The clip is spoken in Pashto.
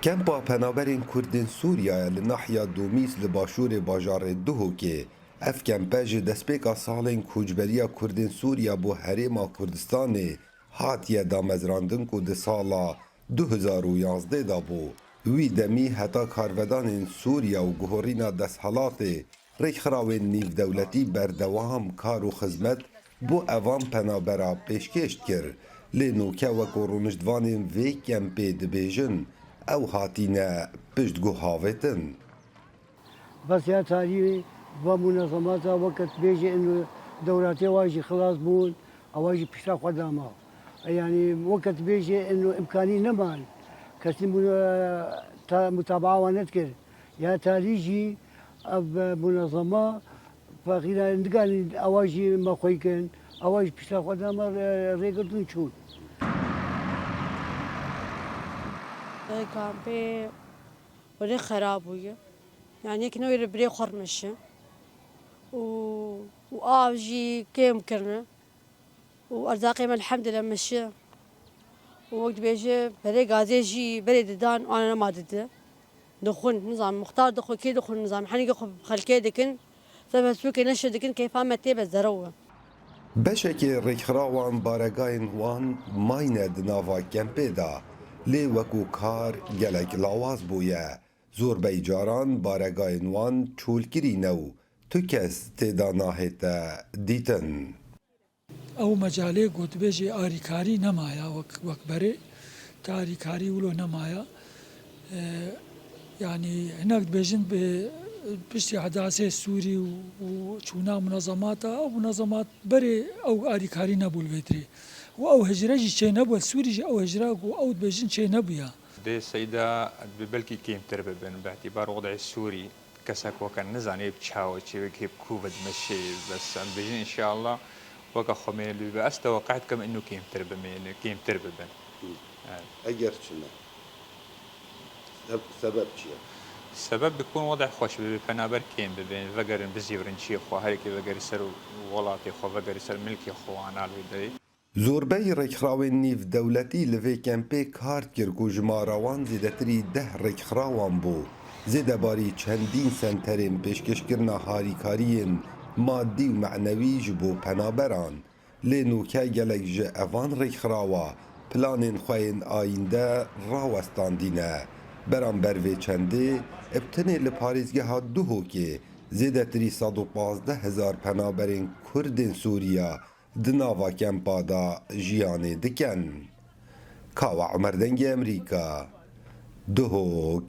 کمپا پنابرین کردین سوریا لناحیا دومیس لباشور باجار دهوکی اف کمپا جی دسپیکا سالین کوچبریا کردین سوریا بو هریما کردستان هاتیه دا مزراندن کو ده سالا 2011 دا بو وی دمی هتا کارودان سوریا و گهورینا دستحالات ریخراوین نیو دولتی بردوام کار و خزمت بو اوان پنابرا پیشکشت کر لینوکه و کورونشتوانین وی کمپی دبیجن او هاتینه پشتگو هاوتن بس يا تاريخ ومنظماتها وقت بيجي انه دوراتي واجي خلاص بون او واجي بشتاق قدامها يعني وقت بيجي انه امكاني نمان كسي متابعه ونذكر يا تاريخي اب منظمه فغير ندقال اواجي ما خويكن اواجي بشتاق قدامها ريقدون شون كان بي ولي خراب ويا يعني كنا يربري خرمشة وآجي كيم كرنا وأرزاقي من الحمد لله مشي ووقت بيجي بري غازيجي بري ددان وأنا ما دده دخون نظام مختار دخول كي دخول نظام حنيقة خلكي دكن سبسوكي نشر دكن كيف عمتي بالزروة بشکی ریخراوان بارگاین وان ماینه دناوا کمپی دا لی وکو کار گلک لاواز بویه زور بیجاران بارگاین وان چولگیری نو تو کس تیدا ناهیتا دیتن او مجاله گوت بیجی آریکاری نمایا وکبره تا آریکاری ولو نمایا يعني هناك بيجن بشتي حداثة سوري وشونا منظماتها أو منظمات بري أو آريكاري نبول بيتري أو هجرة شيء نبول سوري أو هجرة أو بيجن شيء نبيا. دي سيدا ببلكي كيم ترببن باعتبار وضع السوري كسك وكان نزعني بتشاو شيء كيف كوفيد مشي بس عم بيجن إن شاء الله وكا خمين اللي بس توقعت كم إنه كيم ترببن. اگر چنه سبب چیه؟ السبب بيكون وضع خوش بفنابر كيم بين فقر بزيورن شيء خو هركي فقر يسر ولاتي خو فقر يسر ملكي خو انا الويدري زوربەی ڕێکخراوێن نیو دەولەتی لەوێ کەمپێ کارت کرد و ژمارەوان زیدەتری 10 ڕێکخراوان بوو زێدەباری چەندین سەنتەرên پێشکەشکردنا هاریکاریên مادی و مەعنەوی ji بۆ پەنابەران lê nûke gelek ji evan rêkxirawa planên xwe yên ayînde rawestandîne beramber vê çendê ebtinê li parêzgeha Duhokê zêdetirî 115,000 penaberên Kurdên Sûriya di nava kempa da jiyanê dikin. Kawa Emer Dengê Amerîka Duhok